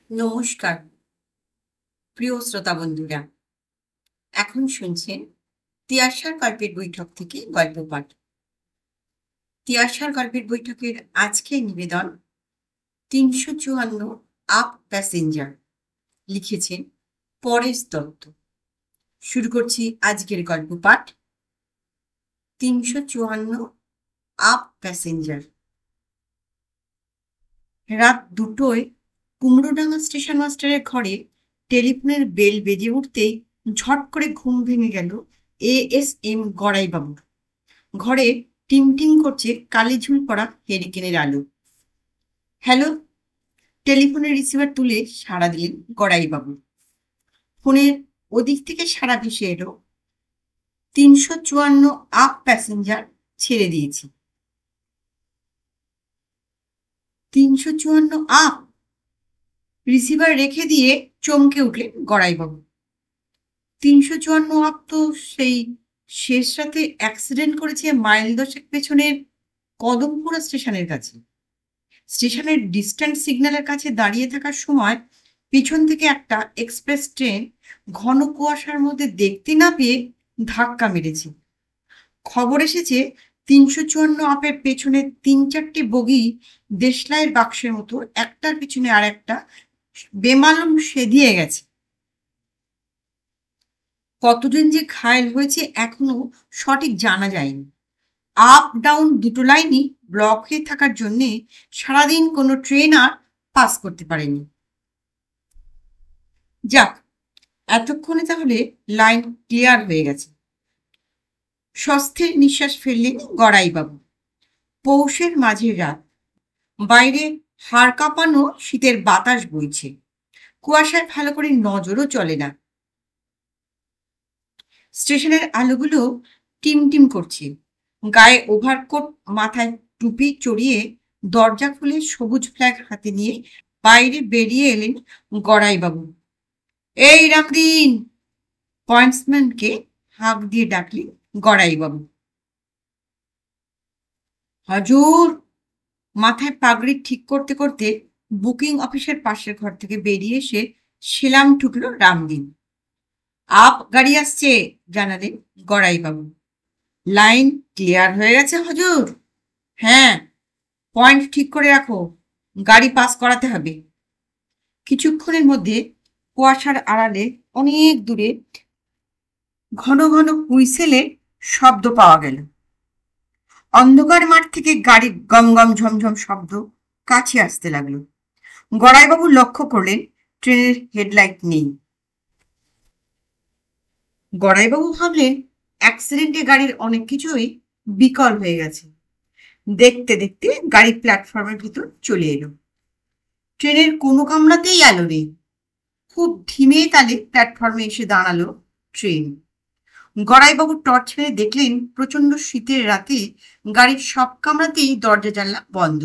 নমস্কার প্রিয় শ্রোতা বন্ধুরা। এখন শুনছেন তিয়াশার গল্পের বৈঠক থেকে গল্প পাঠ। তিয়াশার গল্পের বৈঠকের আজকের নিবেদন ৩৫৪ আপ প্যাসেঞ্জার, লিখেছেন পরেশ দত্ত। শুরু করছি আজকের গল্প পাঠ ৩৫৪ আপ প্যাসেঞ্জার। রাত ২টোয় কুমড়োডাঙ্গা স্টেশন মাস্টারের ঘরে টেলিফোনের বেল বেজে উঠতেই ঝট করে ঘুম ভেঙে গেল ASM গড়াইবাবুর। ঘরে টিমটিম করছে কালিঝুল পড়া হেরিকেনের আলো। হ্যালো। টেলিফোনের রিসিভার তুলে সাড়া দিলেন গড়াইবাবু। ফোনের ওদিক থেকে সাড়া ভেসে এলো, ৩৫৪ আপ প্যাসেঞ্জার ছেড়ে দিয়েছি। ৩৫৪ আপ? রিসিভার রেখে দিয়ে চমকে উঠলেন গড়াইবাবু। ৩৫৪ আপ তো সেই শেষ রাতে অ্যাক্সিডেন্ট করেছে মাইল দশেক পেছনের কদমপুরা স্টেশনের কাছে। স্টেশনের ডিস্ট্যান্স সিগন্যালের কাছে দাঁড়িয়ে থাকার সময় পিছন থেকে একটা এক্সপ্রেস ট্রেন ঘন কুয়াশার মধ্যে দেখতে না পেয়ে ধাক্কা মেরেছে। খবর এসেছে ৩৫৪ আপের পেছনে ৩-৪টে বগি দেশলাইয়ের বাক্সের মতো একটার পিছনে আর একটা বেমালুম সেদিয়ে গেছে। কতজন যে ঘায়েল হয়েছে এখনো সঠিক জানা যায়নি। আপ ডাউন দুটো লাইনই ব্লক হয়ে থাকার জন্যে সারাদিন কোনো ট্রেন আর পাস করতে পারেনি। যাক, এতক্ষণে তাহলে লাইন ক্লিয়ার হয়ে গেছে। স্বস্তির নিঃশ্বাস ফেললেন গড়াইবাবু। পৌষের মাঝের রাত, বাইরে হাড় কাঁপানো শীতের বাতাস বইছে। কুয়াশায় ভালো করে নজরও চলে না। স্টেশনের আলোগুলো টিমটিম করছে। গায়ে ওভারকোট, মাথায় টুপি চড়িয়ে দরজা খুলে সবুজ ফ্ল্যাগ হাতে নিয়ে বাইরে বেরিয়ে এলেন গড়াইবাবু। এই রামদিন! পয়েন্টসম্যানকে হাঁক দিয়ে ডাকলেন গড়াইবাবু। হুজুর! মাথায় পাগড়ি ঠিক করতে করতে বুকিং অফিসের পাশের ঘর থেকে বেরিয়ে এসে সেলাম ঠুকল রামদিন। আপ গাড়ি আসছে, জানালেন গড়াইবাবু। লাইন ক্লিয়ার হয়ে গেছে হুজুর? হ্যাঁ, পয়েন্ট ঠিক করে রাখো, গাড়ি পাস করাতে হবে। কিছুক্ষণের মধ্যে কুয়াশার আড়ালে অনেক দূরে ঘন ঘন হুইসেলের শব্দ পাওয়া গেল। অন্ধকার মাঠ থেকে গাড়ির গম গম ঝমঝম শব্দ কাছে আসতে লাগলো। গড়াইবাবু লক্ষ্য করলেন ট্রেনের হেডলাইট নেই। গড়াইবাবু ভাবলেন অ্যাক্সিডেন্টে গাড়ির অনেক কিছুই বিকল হয়ে গেছে। দেখতে দেখতে গাড়ি প্ল্যাটফর্মের ভিতর চলে এলো। ট্রেনের কোনো কামরাতেই আলো নেই। খুব ধীমে তালে প্ল্যাটফর্মে এসে দাঁড়ালো ট্রেন। গড়াইবাবু টর্চ মেরে দেখলেন প্রচন্ড শীতের রাতে গাড়ির সব কামরাতেই দরজা জানলা বন্ধ।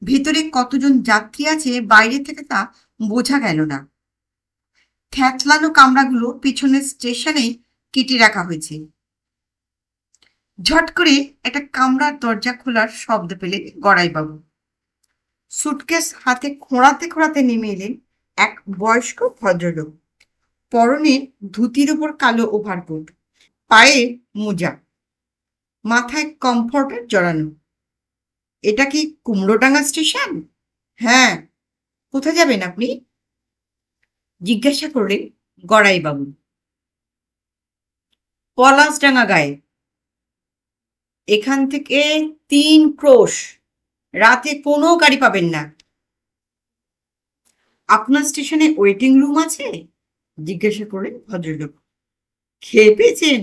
ভেতরে কতজন যাত্রী আছে বাইরে থেকে তা বোঝা গেল না। থ্যাতলানো কামরাগুলো পিছনের স্টেশনেই কেটে রাখা হয়েছে। ঝট করে একটা কামরার দরজা খোলার শব্দ পেলেন গড়াইবাবু। সুটকেস হাতে খোঁড়াতে খোঁড়াতে নেমে এলেন এক বয়স্ক ভদ্রলোক। পরনে ধুতির উপর কালো ওভারকোট, পায়ে মোজা, মাথায় কমফর্টার জড়ানো। এটা কি কুমড়োডাঙ্গা স্টেশন? হ্যাঁ। কোথায় যাবেন আপনি? জিজ্ঞাসা করলেন গড়াইবাবু। পলাশডাঙ্গা গায়ে। এখান থেকে ৩ ক্রোশ। রাতে কোনো গাড়ি পাবেন না। আপনার স্টেশনে ওয়েটিং রুম আছে? জিজ্ঞাসা করলেন ভদ্রলোক। খেয়ে পেয়েছেন?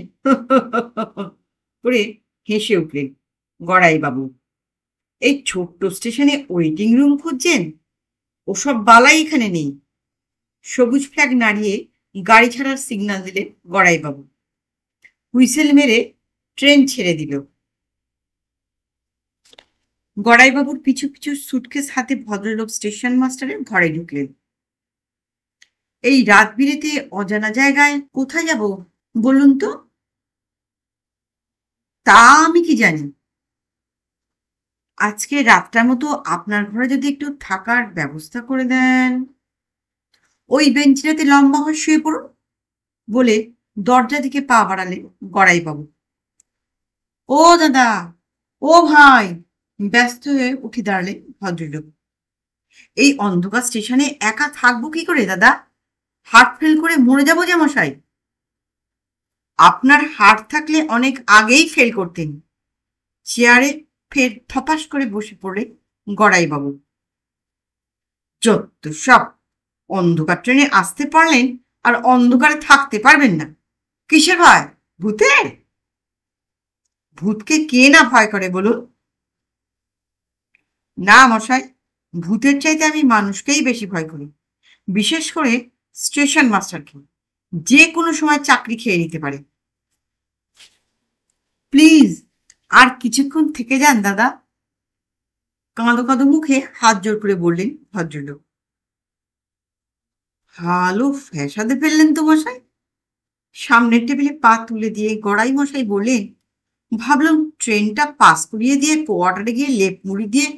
করে হেসে উঠলেন গড়াইবাবু। এই ছোট্ট স্টেশনে ওয়েটিং রুম খুঁজছেন? ওসব বালাই এখানে নেই। সবুজ ফ্ল্যাগ নাড়িয়ে গাড়ি ছাড়ার সিগন্যাল দিলেন গড়াইবাবু। হুইসেল মেরে ট্রেন ছেড়ে দিল। গড়াইবাবুর পিছু পিছু সুটকেস হাতে ভদ্রলোক স্টেশন মাস্টারের ঘরে ঢুকলেন। এই রাত বিরেতে অজানা জায়গায় কোথায় যাব বলুন তো? তা আমি কি জানি। আজকে রাতটার মতো আপনার ঘরে যদি একটু থাকার ব্যবস্থা করে দেন। ওই বেঞ্চিটাতে লম্বা হয়ে শুয়ে পড়ুন বলে দরজা দিকে পা বাড়ালেন গড়াইবাবু। ও দাদা, ও ভাই, ব্যস্ত হয়ে উঠে দাঁড়ালেন ভদ্রলোক। এই অন্ধকার স্টেশনে একা থাকবো কি করে দাদা? হার্ট ফেল করে মরে যাবো যে মশাই। আপনার হার্ট থাকলে অনেক আগেই ফেল করতেন। চেয়ারে ফের থপাস করে বসে পড়ে গড়াইবাবু। যত সব! অন্ধকার ট্রেনে আসতে পারলেন আর অন্ধকারে থাকতে পারবেন না। কিসের ভয়? ভূতের? ভূতকে কে না ভয় করে বলুন? না মশাই, ভূতের চাইতে আমি মানুষকেই বেশি ভয় করি, বিশেষ করে স্টেশন মাস্টারকে। যে কোনো সময় চাকরি খেয়ে নিতে পারে। প্লিজ আর কিছুক্ষণ থেকে যান দাদা, কাঁদো কাঁদো মুখে হাত জোর করে বললেন ভদ্রলোক। ভালো ফ্যাসাদে ফেললেন তো মশাই। সামনের টেবিলে পা তুলে দিয়ে গড়াই মশাই বললেন, ভাবলাম ট্রেনটা পাস করিয়ে দিয়ে কোয়ার্টারে গিয়ে লেপ মুড়ি দিয়ে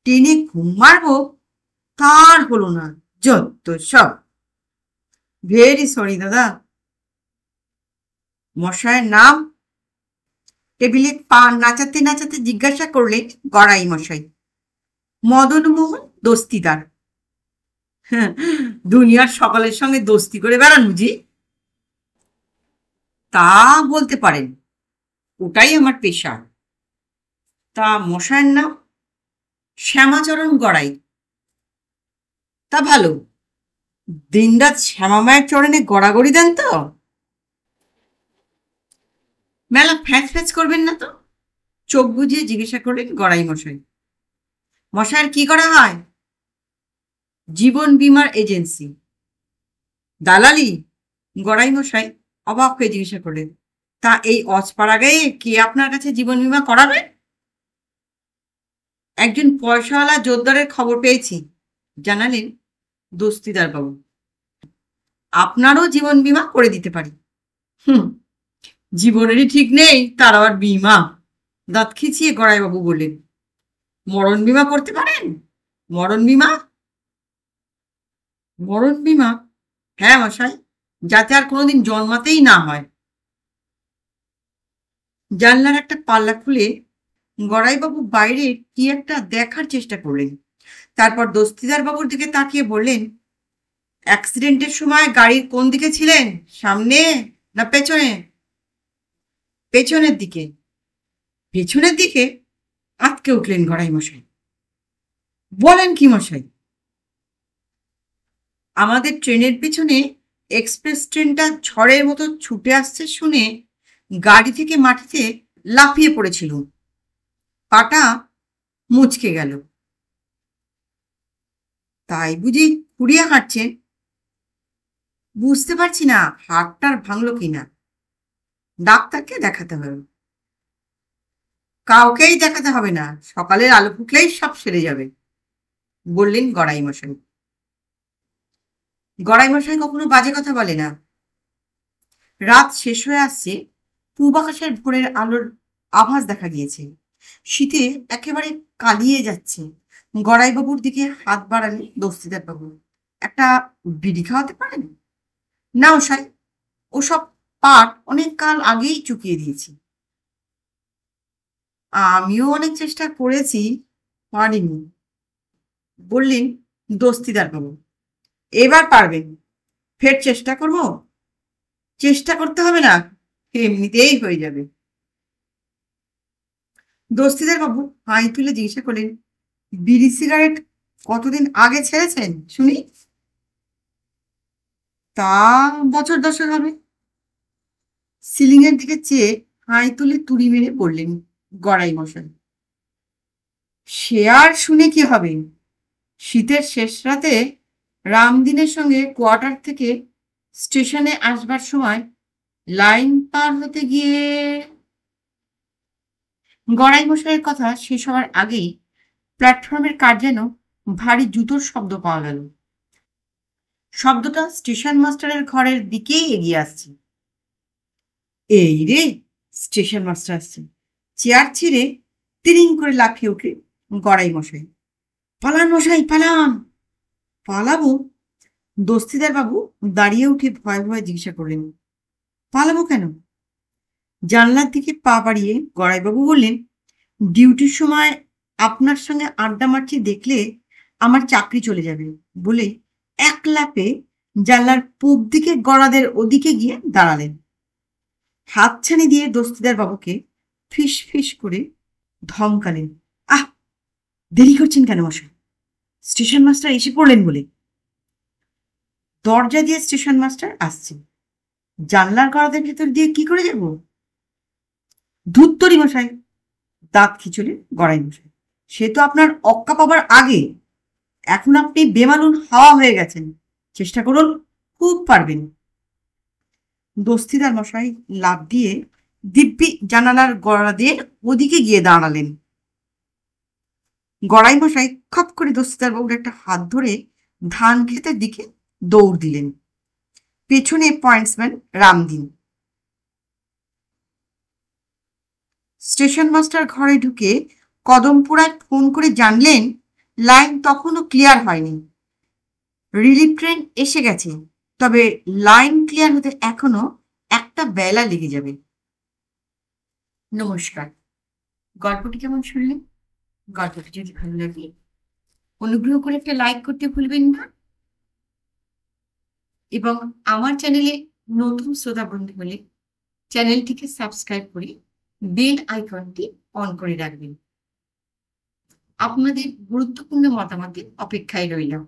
ট্রেনে ঘুম মারবো, তার হলো না। যত সব! ভেরি সরি দাদা। মশাইয়ের নাম? টেবিলে পা নাচাতে নাচাতে জিজ্ঞাসা করলেন গড়াই মশাই। মদনমোহন দস্তিদার। হ্যাঁ, দুনিয়ার সকলের সঙ্গে দোস্তি করে বেড়ান বুঝি? তা বলতে পারেন, ওটাই আমার পেশা। তা মশাইয়ের নাম? শ্যামাচরণ গড়াই। তা ভালো, দিনরাত শ্যামা মায়ের চরণে গড়াগড়ি দেন তো? মেলা ফ্যাঁচ ফ্যাঁচ করবেন না তো? চোখ বুঝিয়ে জিজ্ঞাসা করলেন গড়াই মশাই। মশাইয়ের কি করা হয়? জীবন বীমার এজেন্সি। দালালি? গড়াই মশাই অবাক হয়ে জিজ্ঞাসা করলেন। তা এই অজপাড়া গায়ে কে আপনার কাছে জীবন বীমা করাবে? একজন পয়সাওয়ালা জোরদারের খবর পেয়েছি, জানালেন দস্তিদার বাবু। আপনারও জীবন বীমা করে দিতে পারি। হুম, জীবনেরই ঠিক নেই, তার আবার বীমা? দাঁত খিচিয়ে গড়াইবাবু বললেন, মরণ বীমা করতে পারেন? মরণ বীমা? মরণ বীমা? হ্যাঁ মশাই, যাতে আর কোনোদিন জন্মাতেই না হয়। জানলার একটা পাল্লা খুলে গড়াইবাবু বাইরে কি একটা দেখার চেষ্টা করলেন। তারপর দস্তিদার বাবুর দিকে তাকিয়ে বললেন, অ্যাক্সিডেন্টের সময় গাড়ির কোন দিকে ছিলেন, সামনে না পেছনে? পেছনের দিকে। পেছনের দিকে? আটকে উঠলেন গড়াই মশাই। বলেন কি মশাই? আমাদের ট্রেনের পিছনে এক্সপ্রেস ট্রেনটা ঝড়ের মতো ছুটে আসছে শুনে গাড়ি থেকে মাটিতে লাফিয়ে পড়েছিল, পাটা মুচকে গেল। তাই বুঝি খুঁড়িয়ে হাঁটছেন? বুঝতে পারছি না হাতটার ভাঙলো কিনা। ডাক্তারকে দেখাতে হবে। কাউকেই দেখাতে হবে না, সকালের আলো ফুটলেই সব সেরে যাবে, বললেন গড়াই মশাই। গড়াই মশাই কখনো বাজে কথা বলে না। রাত শেষ হয়ে আসছে, পূব আকাশের ভোরের আলোর আভাস দেখা গিয়েছে। শীতে একেবারে কালিয়ে যাচ্ছে। গড়াইবাবুর দিকে হাত বাড়ালে দস্তিদার বাবু। একটা বিড়ি খাওয়াতে পারেন? না মশাই, ওসব পাট অনেক কাল আগেই চুকিয়ে দিয়েছি। আমিও অনেক চেষ্টা করেছি, পারিনি, বললেন দস্তিদার বাবু। এবার পারবেন। ফের চেষ্টা করব? চেষ্টা করতে হবে না, এমনিতেই হয়ে যাবে। দস্তিদার বাবু হাই তুলে জিজ্ঞাসা করলেন, বিড়ি সিগারেট কতদিন আগে ছেড়েছেন শুনি? তা বছর দশেক হবে। সিলিং এর দিকে চেয়ে হাই তুলে তুড়ি মেরে বললেন গড়াই মশাই। সে আর শুনে কি হবে? শীতের শেষ রাতে রামদিনের সঙ্গে কোয়ার্টার থেকে স্টেশনে আসবার সময় লাইন পার হতে গিয়ে। গড়াই মশাইয়ের কথা শেষ হওয়ার আগেই প্ল্যাটফর্মের কার যেন ভারী জুতোর শব্দ পাওয়া গেল। শব্দটা স্টেশন মাস্টারের ঘরের দিকেই এগিয়ে আসছে। এই রে, স্টেশন মাস্টার আসছে। চেয়ার ছেড়ে তিরিং করে লাফিয়ে উঠে গড়াই মশাই। পালান মশাই, পালান। পালাবো? দস্তিদার বাবু দাঁড়িয়ে উঠে ভয়ে ভয়ে জিজ্ঞাসা করলেন, পালাবো কেন? জানলার দিকে পা বাড়িয়ে গড়াইবাবু বললেন, ডিউটির সময় আপনার সঙ্গে আড্ডা মারছি দেখলে আমার চাকরি চলে যাবে বলে এক লাফে জানলার পূব দিকে গড়াদের ওদিকে গিয়ে দাঁড়ালেন। হাতছানি দিয়ে দস্তিদার বাবুকে ফিস ফিস করে ধমকালেন, আহ, দেরি করছেন কেন মশাই? স্টেশন মাস্টার এসে পড়লেন বলে। দরজা দিয়ে স্টেশন মাস্টার আসছেন, জানলার গড়াদের ভেতর দিয়ে কি করে যাব? ধুত্তরি মশাই, দাঁত খিচুলে গড়াই মশাই, সে তো আপনার অক্কা পাবার আগে। এখন আপনি বেমালুন হাওয়া হয়ে গেছেন, চেষ্টা করুন, খুব পারবেন। দস্তিদার মশাই লাফ দিয়ে দিব্যি জানালার গড়াদের ওদিকে গিয়ে দাঁড়ালেন। গড়াই মশাই খপ করে দস্তিদার বাবুর একটা হাত ধরে ধান ক্ষেতের দিকে দৌড় দিলেন। পেছনে পয়েন্টসম্যান রামদিন। স্টেশন মাস্টার ঘরে ঢুকে কদমপুরায় ফোন করে জানলেন লাইন তখনও ক্লিয়ার হয়নি, রিলিফ ট্রেন এসে গেছে, তবে লাইন ক্লিয়ার হতে এখনো একটা বেলা লেগে যাবে। নমস্কার। গল্পটি কেমন শুনলেন? গল্পটি যদি ভালো লাগে অনুগ্রহ করে একটা লাইক করতে ভুলবেন না, এবং আমার চ্যানেলে নতুন শ্রোতা বন্ধু হলে চ্যানেলটিকে সাবস্ক্রাইব করে বেল আইকনটি অন করে রাখবেন। আপনাদের গুরুত্বপূর্ণ মতামতের অপেক্ষায় রইলাম।